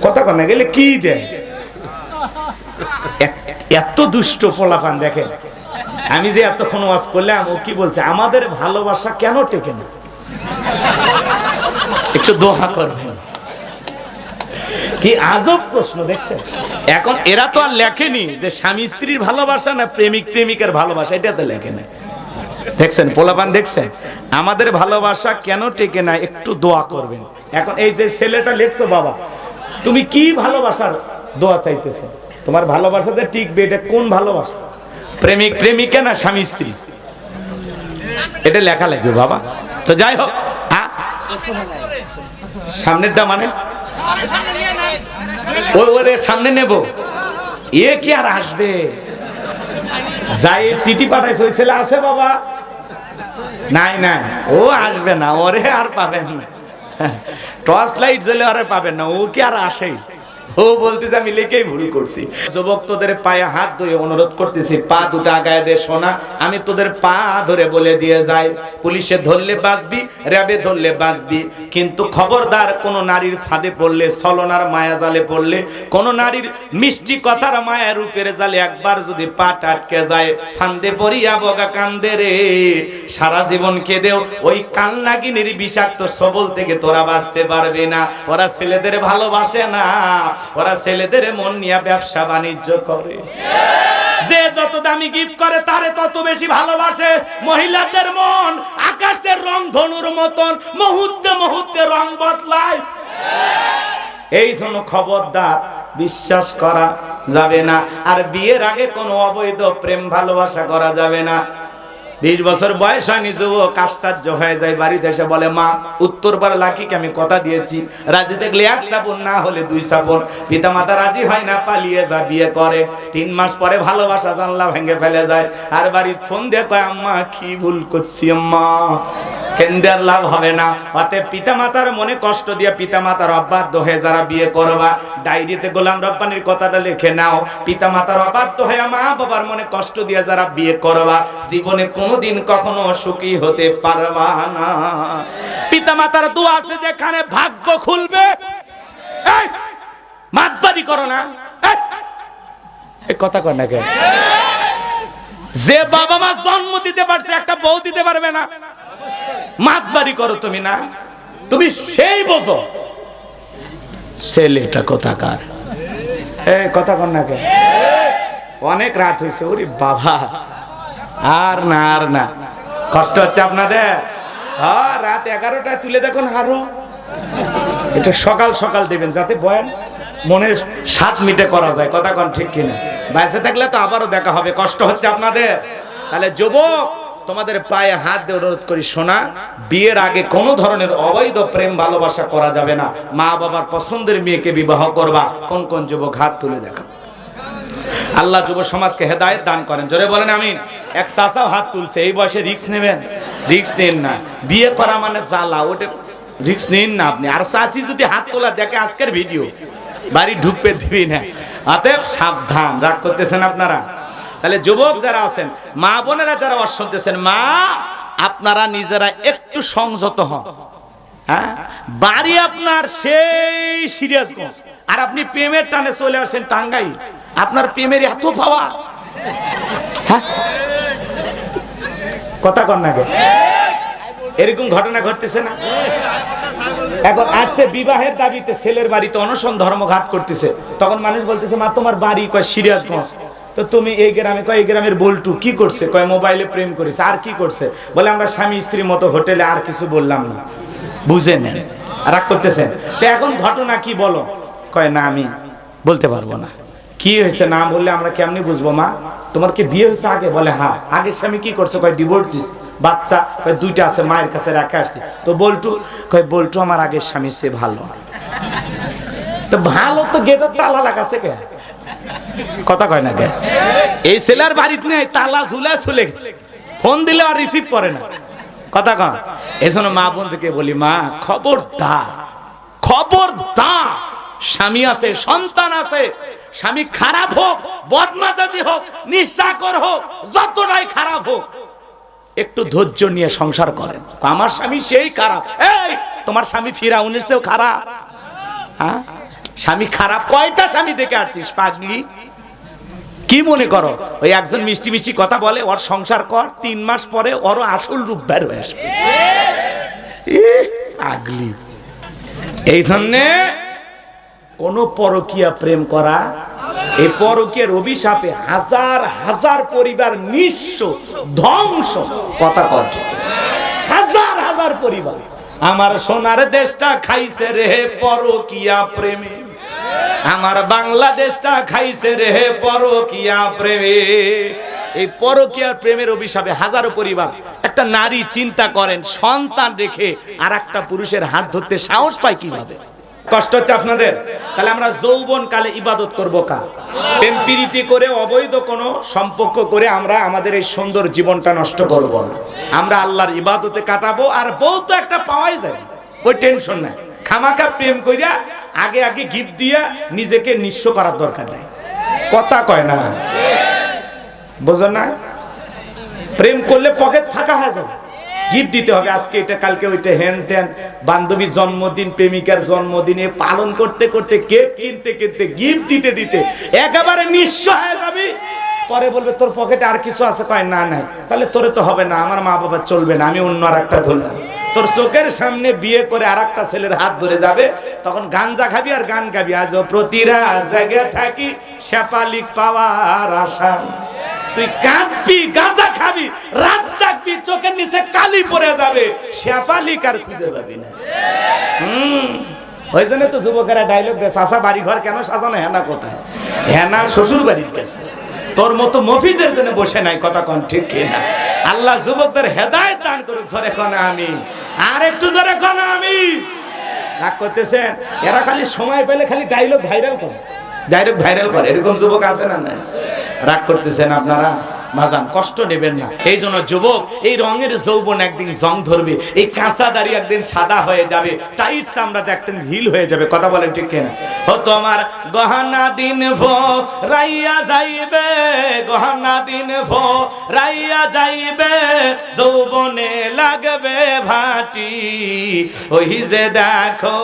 কথা কন না গেলে কি দেয়, এত দুষ্ট পোলাপান দেখেন। আমি যে এতক্ষণ ওয়াজ করলাম, ও কি বলছে, আমাদের ভালোবাসা কেন টেকে না? একটু দোয়া করবেন। কি আজব প্রশ্ন দেখছেন। এখন এরা তো আর লেখেনি যে স্বামী স্ত্রীর ভালোবাসা না প্রেমিক প্রেমিকের ভালোবাসা, এটা তো লেখে না। দেখছেন পোলাপান, দেখছেন আমাদের ভালোবাসা কেন টেকে না, একটু দোয়া করবেন। এখন এই যে ছেলেটা লেখছো, বাবা তুমি কি ভালোবাসার দোয়া চাইতেছো? তোমার ভালোবাসাতে টিকবে, এটা কোন ভালোবাসা, প্রেমিক প্রেমিকা না স্বামী স্ত্রী? এটা লেখা লাগবে বাবা। তো যাই হোক, সামনেরটা মানে ওরে সামনে নেব, এ কি আর আসবে? যাই চিঠি পাঠাইছে ওই ছেলে আছে বাবা? নাই নাই, ও আসবে না, ওরে আর পাবেন না। টর্চ লাইট জ্বলে ওরে পাবেন না, ও কি আর আসে? ও বলতেছে আমি লেখেই ভুল করছি। যুবক তোদের পায়ে হাত ধরে অনুরোধ করতেছি, পা দুটো আগায় দে সোনা। আমি তোদের পা ধরে বলে দিয়ে যাই, পুলিশে ধরলে বাঁচবি, র্যাবে ধরলে বাঁচবি, কিন্তু খবরদার কোন নারীর ফাঁদে পড়লে, ছলনার মায়া জালে পড়লে, কোন নারীর মিষ্টি কথার মায়া রূপের জালে একবার যদি পা আটকে যায়, ফান্দে পড়িয়া বগা কান্দে রে, সারা জীবন কেঁদেও ওই কান্নাগিনীর বিষাক্ত সবল থেকে তোরা বাঁচতে পারবি না। ওরা ছেলেদের ভালোবাসে না, ওরা ছেলেদের মন নিয়ে ব্যবসা বাণিজ্য করে। যে যত দামি গিফট করে তারে তত বেশি ভালোবাসে। মহিলাদের মন আকাশের রং ধনুর মতন, মুহূর্তে মুহূর্তে রং বদলায়। এই জন্য খবরদার, বিশ্বাস করা যাবে না। আর বিয়ের আগে কোনো অবৈধ প্রেম ভালোবাসা করা যাবে না। 20 বছর বয়স হয়নি যুবক আশ্চর্য হয়ে যায়, বাড়িতে এসে বলে মা উত্তরপাড়া লাকিকে আমি কথা দিয়েছি, রাজি দেখলে 1 চাপন না হলে 2 চাপন। পিতা মাতা রাজি হয় না, পালিয়ে যা বিয়ে করে। 3 মাস পরে ভালোবাসা জানলা ভেঙে ফেলে যায়। আর বাড়ির ফোন দিয়ে কয় আম্মা কি ভুল করছি আম্মা, কেন্দ্রের লাভ হবে না। অতএব পিতা মাতার মনে কষ্ট দিয়ে পিতা মাতার অবাধ্য হয়ে যারা বিয়ে করবা, ডায়েরিতে গোলাম রব্বানির কথাটা লিখে নাও। পিতা মাতার অবাধ্য হয়ে মা বাবার মনে কষ্ট দিয়ে যারা বিয়ে করবা, জীবনে কোনদিন কখনো সুখী হতে পারবা না। পিতা মাতার দোয়া আছে যেখানে ভাগ্য খুলবে। এই মাতবাড়ি করো না, এই কথা কর না কেন? যে বাবা মা জন্ম দিতে পারছে, একটা বউ দিতে পারবে না? মাতবাড়ি করো তুমি না, তুমি সেই বোঝো। ছেলেটা কোথাকার, এই কথা কর না কেন? অনেক রাত হয়েছে, ওরে বাবা আর না আর না, কষ্ট হচ্ছে আপনাদের? হ্যাঁ, রাত 11টায় তুলে দেখুন হারু। এটা সকাল সকাল দেবেন যাতে বয়ান মনের 7 মিনিটে করা যায়। কথা কন ঠিক কিনা? বাইসে থাকলে তো আবারও দেখা হবে। কষ্ট হচ্ছে আপনাদের? তাহলে যুবক তোমাদের পায়ে হাত দিয়ে অনুরোধ করি, শোনা, বিয়ের আগে কোনো ধরনের অবৈধ প্রেম ভালোবাসা করা যাবে না। মা বাবার পছন্দের মেয়েকে বিবাহ করবা। কোন কোন যুবক হাত তুলে দেখা? আল্লাহ যুব সমাজকে হেদায়েত দান করেন, জোরে বলেন আমিন। এক চাচাও হাত তুলছে, এই বয়সে রিস্ক নেবেন? রিস্ক নেন না, বিয়ে করা মানে জ্বালা, ওটা রিস্ক নেন না আপনি। আর চাচি যদি হাত তোলা দেখে আজকের ভিডিও, বাড়ি ঢুকতে দিবি না। অতএব সাবধান। রাগ করতেছেন আপনারা? তাহলে যুবক যারা আছেন, মা বোনেরা যারা ওয়াজ শুনতেছেন, মা আপনারা নিজেরা একটু সংযত হন। হ্যাঁ, বাড়ি আপনার সেই সিরিয়াসগঞ্জ, আর আপনি প্রেমের টানে চলে আসেন টাঙ্গাইল। আপনার প্রেমের এত পাওয়া, হ্যাঁ কথা কন না? এরকম ঘটনা ঘটতেছে না? এখন আসছে বিবাহের দাবিতে ছেলের বাড়িতে অনশন ধর্মঘাট করতেছে। তখন মানুষ বলতেছে মা তোমার বাড়ি কয় সিরিয়াসগঞ্জ, তো তুমি এই গ্রামে, কয় এই গ্রামের বল্টু। কি করছে? কয় মোবাইলে প্রেম করেছে। আর কি করছে? বলে আমরা স্বামী স্ত্রীর মতো হোটেলে, আর কিছু বললাম না। বুঝে নেন, রাগ করতেছেন। তো এখন ঘটনা কি বলো? কয় না আমি বলতে পারবো না। কি হয়েছে না বললে আমরা কেমনি বুঝবো মা? তোমার কি বিয়ে হয়েছে আগে? বলে হ্যাঁ। আগের স্বামী কি করছে? কয় ডিভোর্স দিছে। বাচ্চা? কয় 2টা আছে, মায়ের কাছে রাখা আসছে। তো বল্টু? কয় বল্টু আমার আগের স্বামীর চেয়ে ভালো। তো ভালো তো গেটের তালা লাগাছে কে? কথা কয় না কে? এই ছেলের বাড়িতে নেই, তালা ঝুলে চলে গেছে, ফোন দিলে আর রিসিভ করে না। কথা কয়? এই জন্য মা বোন থেকে বলি, মা খবরদার, খবরদার, স্বামী আছে, সন্তান আছে, স্বামী খারাপ হোক, বদমাজাজি হোক, নিঃস্বাকর হোক, যতটাই খারাপ হোক, একটু ধৈর্য নিয়ে সংসার করেন। আমার স্বামী সেই খারাপ, এই তোমার স্বামী ফিরাউনের চেয়েও খারাপ। হ্যাঁ, স্বামী খারাপ, কয়টা স্বামী দেখে আসছিস পাগলি? কি মনে করো ওই একজন মিষ্টি মিষ্টি কথা বলে ওর সংসার কর, 3 মাস পরে ওর আসল রূপ বের হয়ে আসবে। পাগলি। এই জন্যে কোন পরকীয়া প্রেম করা, এই পরকীয়ার অভিশাপে হাজার হাজার পরিবার নিঃস্ব ধ্বংস। কথা কর, হাজার হাজার পরিবার। আমার সোনার দেশটা খাইছে রে পরকীয়া প্রেমে, আমার বাংলাদেশটা খাইছে রে পরকীয়া প্রেমে। এই পরকীয়া প্রেমের অভিশাপে হাজারো পরিবার। একটা নারী চিন্তা করেন, সন্তান রেখে আর একটা পুরুষের হাত ধরতে সাহস পায় কিভাবে? কষ্ট হচ্ছে আপনাদের? তাহলে আমরা যৌবন কালে ইবাদত করবো কার? প্রেম প্রীতি করে অবৈধ কোনো সম্পর্ক করে আমরা আমাদের এই সুন্দর জীবনটা নষ্ট করব না। আমরা আল্লাহর ইবাদতে কাটাবো। আর বউ তো একটা পাওয়াই যায়, ওই টেনশন নাই। খামাখা প্রেম কইরা আগে আগে গিফট দিয়া নিজেকে নিঃস্ব করার দরকার নাই। কথা কয় না, বুঝো না? প্রেম করলে পকেট ফাঁকা হয়ে যাবে। গিফট দিতে হবে, আজকে এটা কালকে ওইটা, হেন তেন। বান্ধবীর জন্মদিন, প্রেমিকার জন্মদিনে পালন করতে করতে, কেক কিনতে কিনতে, গিফট দিতে দিতে একেবারে নিঃস্ব হয়ে যাবি। পরে বলবে তোর পকেটে আর কিছু আছে, কয় না নাই। তাহলে তোরে তো হবে না, আমার মা বাবা চলবে না, আমি অন্য আর একটা ধরলাম। তোর চোখের সামনে বিয়ে করে আর একটা ছেলের হাত ধরে যাবে, তখন গাঞ্জা খাবি আর গান গাবি। আজও প্রতিরা জায়গা থাকি শেফালিক পাওয়ার আশা। তুই কাঁদবি, গাঁজা খাবি, রাত জাগবি, চোখের নিচে কালি পড়ে যাবে, শেফালিক আর খুঁজে পাবি না। ওই জন্য তো যুবকেরা ডায়লগ দেয়, চাচা বাড়ি ঘর কেন সাজানো, হেনা কোথায়? হেনা শ্বশুর বাড়ির গেছে, তোর মতো মফিজের জন্য বসে নাই। কথা কোন ঠিক কিনা? আল্লাহ যুবকদের হেদায়েত দান করুক। জোরে কোন আমিন। আর একটু জোরে কোন আমিন। রাগ করতেছেন? এরা খালি সময় পেলে খালি ডায়লগ ভাইরাল করে, ডায়লগ ভাইরাল করে। এরকম যুবক আছে না? নাই। রাগ করতেছেন আপনারা? মাজান, কষ্ট নেবেন না। এই জন্য যুবক, এই রঙের যৌবন একদিন জং ধরবে, এই কাঁচা দাড়ি একদিন সাদা হয়ে যাবে, টাইট চামড়াতে একদিন হিল হয়ে যাবে। কথা বলেন ঠিক কিনা? ও তোমার গহনা দিন ভো রাইয়া যাইবে, গহনা দিন ভো রাইয়া যাইবে, যৌবনে লাগবে ভাটি। ওই যে দেখো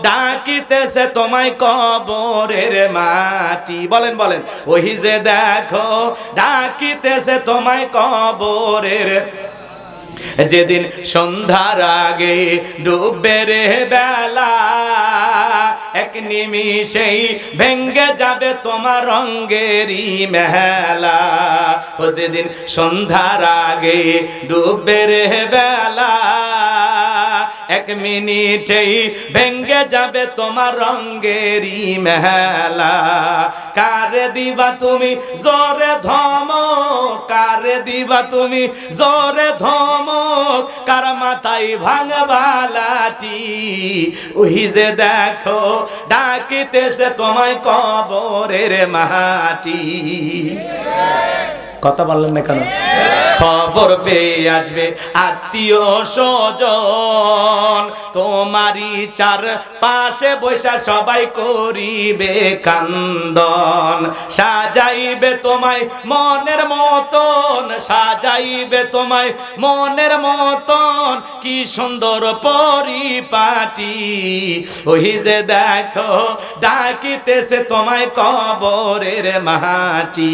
ডাকিতেছে তোমায় কবরের মাটি। বলেন বলেন, ওই যে দেখো ডাকিতেছে তোমায় কবরের। যেদিন সন্ধ্যার আগে ডুববে রে বেলা, এক নিমিষেই ভেঙ্গে যাবে তোমার রঙ্গেরই মেলা। ও যেদিন সন্ধ্যার আগে ডুববে রে বেলা, এক মিনিটেই ভেঙ্গে যাবে তোমার রঙ্গেরই মেলা। কারে দিবা তুমি জোরে ধমক, কারে দিবা তুমি জোরে ধমক, কার মাথায় ভাঙবা লাঠি। ওই যে দেখো ডাকিতেছে তোমায় কবরের মাটি। কথা বললেন না কেন? খবর পেয়ে আসবে আত্মীয় স্বজন, তোমারই চার পাশে বৈশা সবাই করিবে কান্দন। সাজাইবে তোমায় মনের মতন, সাজাইবে তোমায় মনের মতন, কি সুন্দর পরিপাটি। ওই যে দেখো ডাকিতেছে তোমায় কবরের মাটি।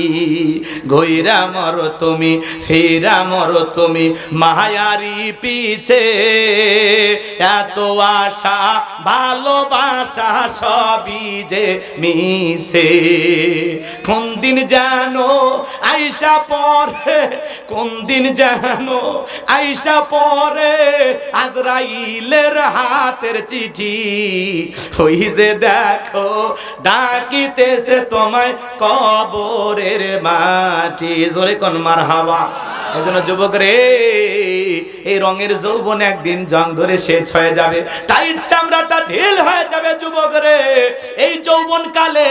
ঘুইরা মরো তুমি, ফিরা মরো তুমি মায়ারি পিছে, এত আশা ভালোবাসা সবই যে মিছে। কোন দিন জানো আইসা পরে, কোন দিন জানো আইসা পরে আজরাইলের হাতের চিঠি। ওই যে দেখো ডাকিতেছে তোমায় কবরের মাটি। জোরে কোন মারহাবা। এই জন্য যুবক রে, এই রঙের যৌবন একদিন জং ধরে শেষ হয়ে যাবে, টাইট চামড়াটা ঢিল হয়ে যাবে। যুবক রে, এই যৌবন কালে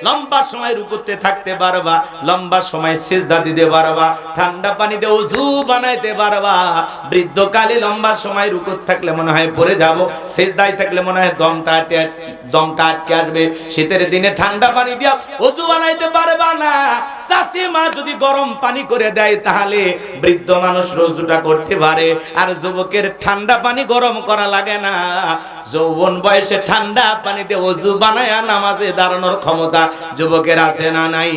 লম্বা সময় রুকুতে থাকতে পারবা, লম্বা সময় সিজদা দিতে পারবা, ঠান্ডা পানিতে ওযু বানাইতে পারবা। বৃদ্ধকালে লম্বা সময় রুকুত থাকলে মনে হয় পড়ে যাব, সিজদায় থাকলে মনে হয় দমটা আটকে আসবে। শীতের দিনে ঠান্ডা পানি দিয়া ওযু বানাইতে পারবা না। চাষি মা যদি গরম পানি করে দেয় তাহলে বৃদ্ধ মানুষ রোজুটা করতে পারে। পারে। আর যুবকের ঠান্ডা পানি গরম করা লাগে না, যৌবন বয়সে ঠান্ডা পানিতে ওযু বানায় নামাজে দাঁড়ানোর ক্ষমতা যুবকের আছে না নাই?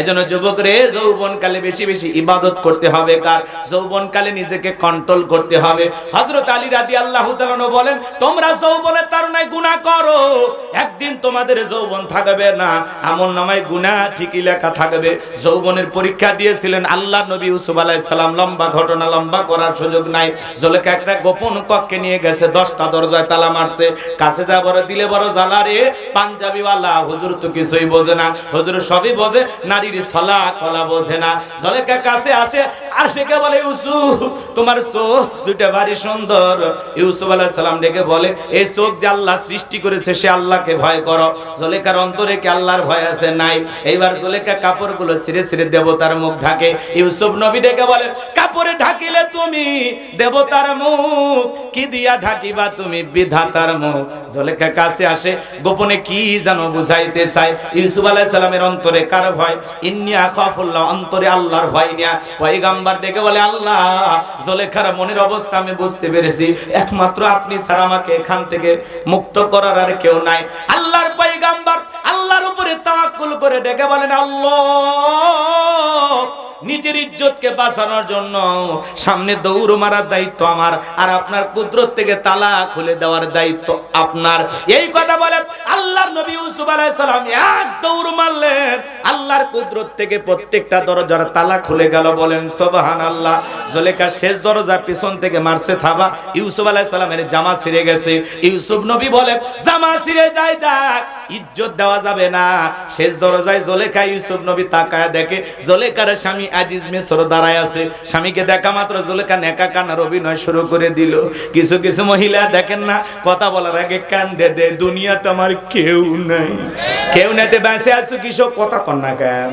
এজন্য যুবক রে, যৌবনকালে বেশি বেশি ইবাদত করতে হবে। কার? যৌবনকালে নিজেকে কন্ট্রোল করতে হবে। হযরত আলী রাদিয়াল্লাহু তাআলা বলেন, তোমরা যৌবনের তাড়নায় গুনাহ করো, একদিন তোমাদের যৌবন থাকবে না, আমলনামায় গুনাহ ঠিকই লেখা থাকবে। যৌবনের পরীক্ষা দিয়েছিলেন আল্লাহর নবী ইউসুফ আলাইহিস সালাম। লম্বা ঘটনা, লম্বা করার সুযোগ নাই। জুলেখা একটা গোপন কক্ষে নিয়ে গেছে, 10টা দরজায় তালা মারছে। কাছে যা বড় দিলে বড় জ্বালা রে। পাঞ্জাবিওয়ালা হুজুর তো কিছুই বোঝে না, হুজুর সবই বোঝে, নারীর ছলা কলা বোঝে না। জুলেখা কাছে আসে আর সেকে বলে, ইউসুফ তোমার চোখ দুটো ভারী সুন্দর। ইউসুফ আলাইহিস সালাম ডেকে বলে, এই চোখ যে আল্লাহ সৃষ্টি করেছে, সে আল্লাহকে ভয় করো। জুলেখার অন্তরে কি আল্লাহর ভয় আছে? নাই। এইবার জুলেখা কাপড়গুলো ছিঁড়ে ছিঁড়ে দেবতার মুখ ঢাকে। ইউসুফ নবী ডেকে বলে, কাপড়ে ঢাকিলে তুমি দেবতার মুখ, কি দিয়া ঢাকিবা তুমি বিধাতার মুখ। জুলেখা কাছে আসে, গোপনে কি জানো বুঝাইতে চায়। ইউসুফ আলাইহিস সালামের অন্তরে কার ভয়? ইন্নী আখাফুল্লাহ, অন্তরে আল্লাহর ভয় নিয়া পয়গম্বর ডেকে বলে, আল্লাহ, জুলেখার মনের অবস্থা আমি বুঝতে পেরেছি, একমাত্র আপনি ছাড়া আমাকে এখান থেকে মুক্ত করার আর কেউ নাই। আল্লাহর পয়গম্বর আল্লাহর উপরে তাওয়াক্কুল করে ডেকে বলেন, আল্লাহ, নিজের ইজ্জতকে বাঁচানোর জন্য সামনে দৌড় মারার দায়িত্ব আমার, আর আপনার কুদরত থেকে তালা খুলে দেওয়ার দায়িত্ব আপনার। এই কথা বলে আল্লাহর নবী ইউসুফ আলাইহিস সালাম এক দৌড় মারলেন, আল্লাহর কুদরত থেকে প্রত্যেকটা দরজার তালা খুলে গেল। বলেন সুবহানাল্লাহ। জুলেখা শেষ দরজা পিছন থেকে মারছে থাবা, ইউসুফ আলাইহিস সালামের জামা ছিঁড়ে গেছে। ইউসুফ নবী বলে, জামা ছিঁড়ে যায় যাক, ইজ্জত দেওয়া যাবে না। শেষ দরজায় জুলেখা, ইউসুফ নবী তাকায় দেখে জুলেখার স্বামী আজিজ মিসর দাঁড়ায় আছে। স্বামীকে দেখা মাত্র জুলেখা নেকা কান্নার অভিনয় শুরু করে দিল। কিছু কিছু মহিলা দেখেন না, কথা বলার আগে কান্দে দে, দুনিয়াতে আমার কেউ নাই, কেউ নেতে বেঁচে আছো কিসব কথা কন্যা কেন।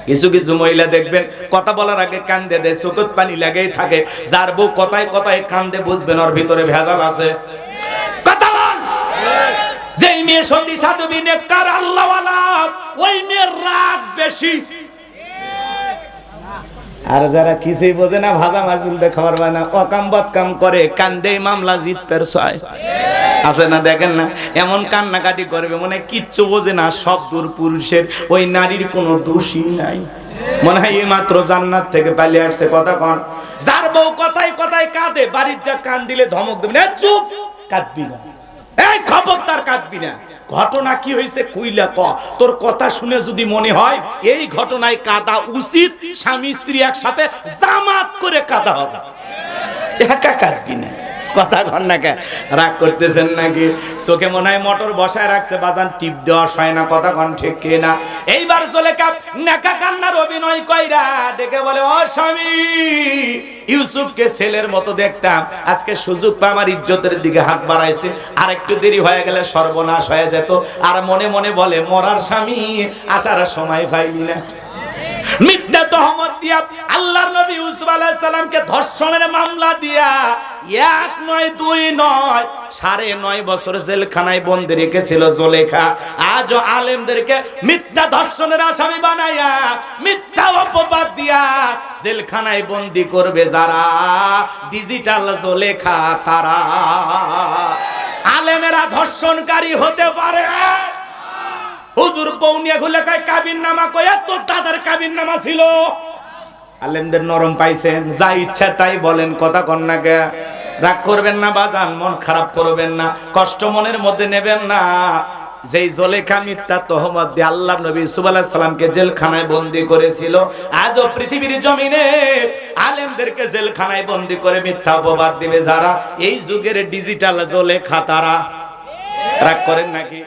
কিছু কিছু মহিলা দেখবেন কথা বলার আগে কান্দে দেয়, চোখের পানি লাগেই থাকে। যার বউ কথায় কথায় কান্দে, বুঝবেন ওর ভিতরে ভেজাল আছে। কথা বল। যেই মেয়ে সন্ধি সাধবী নেককার আল্লাহওয়ালা, ওই মেয়ের রাগ বেশি। আর যারা কিছুই বোঝে না, ভাজা মাছ উল্টে খাবার পায় না, অকাম বদকাম করে, কান্দে মামলা জিততের চায় আছে না? দেখেন না, এমন কান্নাকাটি করবে মনে কিচ্ছু বোঝে না। সব দূর পুরুষের, ওই নারীর কোনো দোষই নাই। মনে হয় এই মাত্র জান্নাত থেকে পালিয়ে আসছে। কথা কন। যার বউ কথায় কথায় কাঁদে, বাড়ির যা কান দিলে ধমক দেবে, চুপ, কাঁদবি না, এই খবরদার কাঁদবি না। ঘটনা কি হয়েছে কইলা ক, তোর কথা শুনে যদি মনে হয় এই ঘটনায় কাঁদা উচিত, স্বামী স্ত্রী একসাথে জামাত করে কাঁদা হবে, একা কাঁদবি না। কথা কন না কে, রাগ করতেছেন নাকি? চোখে মনে হয় মোটর বসায় রাখছে, বাজান টিপ দেওয়া হয় না। কথা কন ঠিক কি না? এইবার জুলেখা নেকা কান্নার অভিনয় কইরা ডেকে বলে, ও স্বামী, ইউসুফকে ছেলের মতো দেখতাম, আজকে সুযোগ পায় আমার ইজ্জতের দিকে হাত বাড়াইছে, আর একটু দেরি হয়ে গেলে সর্বনাশ হয়ে যেত। আর মনে মনে বলে, মরার স্বামী আসার সময় পাইলি না। মিথ্যা তহমত দিয়া আল্লাহর নবী ইউসুফ আলাইহিস সালামকে ধর্ষণের মামলা দিয়া এক নয় দুই নয় 9.5 বছর জেলখানায় বন্দী রেখেছিল জুলেখা। আজও আলেমদেরকে মিথ্যা ধর্ষণের আসামি বানায়া, মিথ্যা অপবাদ দিয়া জেলখানায় বন্দী করবে যারা, ডিজিটাল জুলেখা তারা। আলেমেরা ধর্ষণকারী হতে পারে। হুজুর বউনিয়া খুলে কয় কাবিন নামা, কয় তোর দাদার কাবিন নামা ছিল। আলেমদের নরম পাইছেন, যা ইচ্ছা তাই বলেন। কথা কন না কে, রাগ করবেন না বাজান, মন খারাপ করবেন না, কষ্ট মনের মধ্যে নেবেন না। যেই জুলেখা মিথ্যা তহমত দিয়ে আল্লাহর নবী ইউসুফ আলাইহিস সালামকে জেলখানায় বন্দী করেছিল, আজও পৃথিবীর জমিনে আলেমদেরকে জেলখানায় বন্দী করে মিথ্যা অপবাদ দিবে যারা, এই যুগের ডিজিটাল জুলেখা তারা। রাগ করেন নাকি?